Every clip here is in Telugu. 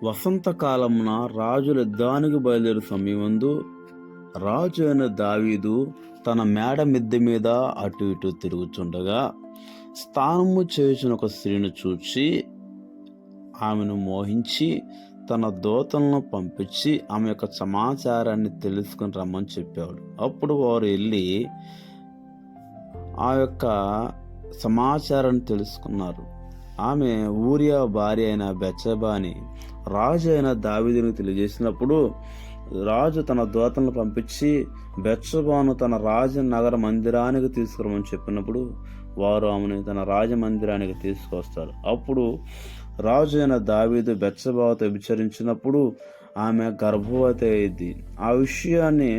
వసంతకాలమున రాజులు యుద్ధానికి బయలుదేరు సమయమందు రాజు అయిన దావీదు తన మేడ మిద్దె మీద అటు ఇటు తిరుగుచుండగా స్నానము చేయుచున్న ఒక స్త్రీని చూచి ఆమెను మోహించి తన దూతలను పంపించి ఆమె యొక్క సమాచారాన్ని తెలుసుకుని రమ్మని చెప్పాడు. అప్పుడు వారు వెళ్ళి ఆ యొక్క సమాచారాన్ని తెలుసుకున్నారు. ఆమె ఊరియా భార్య అయిన బెత్షెబాని రాజు అయిన దావీదునికి తెలియజేసినప్పుడు రాజు తన దూతలను పంపించి బెత్షెబాను తన రాజనగర మందిరానికి తీసుకురమని చెప్పినప్పుడు వారు ఆమెను తన రాజమందిరానికి తీసుకొస్తారు. అప్పుడు రాజు అయిన దావీదు బెత్షెబాతో విచారించినప్పుడు ఆమె గర్భవతి అయింది. ఆ విషయాన్ని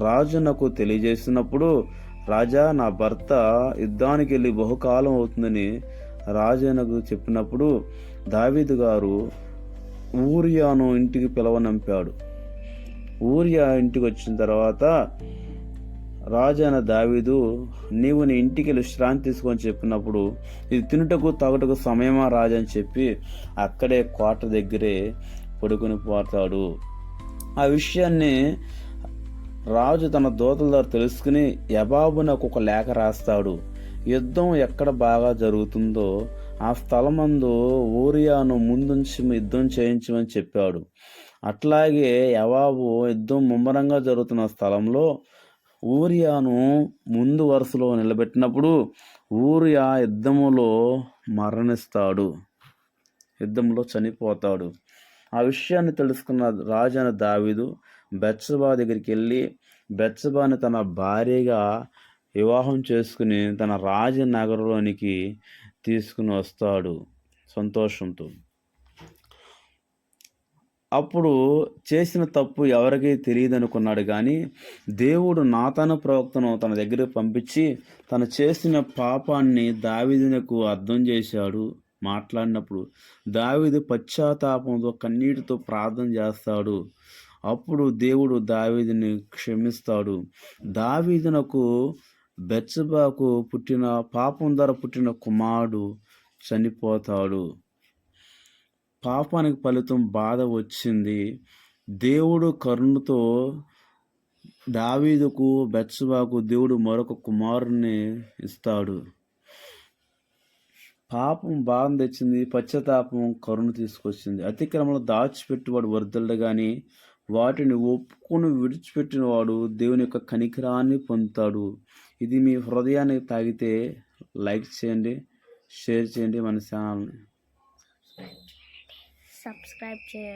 రాజునకు తెలియజేసినప్పుడు, రాజా, నా భర్త యుద్ధానికి వెళ్ళి బహుకాలం అవుతుందని రాజునకు చెప్పినప్పుడు దావీదు గారు ఊరియాను ఇంటికి పిలవనంపాడు. ఊరియా ఇంటికి వచ్చిన తర్వాత రాజు అయిన దావీదు, నీవు నీ ఇంటికి వెళ్ళి విశ్రాంతి తీసుకొని చెప్పినప్పుడు, ఇది తినుటకు తాగుటకు సమయమా రాజు అని చెప్పి అక్కడే కోట దగ్గరే పడుకుని పోతాడు. ఆ విషయాన్ని రాజు తన దూతల ద్వారా తెలుసుకుని యబాబునకు ఒక లేఖ రాస్తాడు. యుద్ధం ఎక్కడ బాగా జరుగుతుందో ఆ స్థలమందు ఊరియాను ముందుంచి యుద్ధం చేయించమని చెప్పాడు. అట్లాగే యవాబు యుద్ధం ముమ్మరంగా జరుగుతున్న స్థలంలో ఊరియాను ముందు వరుసలో నిలబెట్టినప్పుడు ఊరియా యుద్ధములో మరణిస్తాడు, యుద్ధంలో చనిపోతాడు. ఆ విషయాన్ని తెలుసుకున్న రాజు అయిన దావీదు బెత్షెబా దగ్గరికి వెళ్ళి బెత్షెబాని తన భార్యగా వివాహం చేసుకుని తన రాజనగరంలోనికి తీసుకుని వస్తాడు సంతోషంతో. అప్పుడు చేసిన తప్పు ఎవరికీ తెలియదు అనుకున్నాడు, కానీ దేవుడు నాతాను ప్రవక్తను తన దగ్గరికి పంపించి తను చేసిన పాపాన్ని దావీదునకు అర్థం చేశాడు. మాట్లాడినప్పుడు దావీదు పశ్చాత్తాపంతో కన్నీటితో ప్రార్థన చేస్తాడు. అప్పుడు దేవుడు దావీదుని క్షమిస్తాడు. దావీదునకు బెత్షెబాకు పుట్టిన పాపం ద్వారా పుట్టిన కుమారుడు చనిపోతాడు. పాపానికి ఫలితం బాధ వచ్చింది. దేవుడు కరుణతో దావీదుకు బెత్షెబాకు దేవుడు మరొక కుమారుని ఇస్తాడు. పాపం బాధ తెచ్చింది, పశ్చాత్తాపం కరుణ తీసుకొచ్చింది. అతిక్రమలు దాచిపెట్టువాడు వర్ధిల్లడు, కానీ వాటిని ఒప్పుకొని విడిచిపెట్టిన వాడు దేవుని యొక్క కనికరాన్ని పొందుతాడు. ఇది మీ హృదయానికి తాగితే లైక్ చేయండి, షేర్ చేయండి, మన ఛానల్ని సబ్స్క్రైబ్ చేయండి.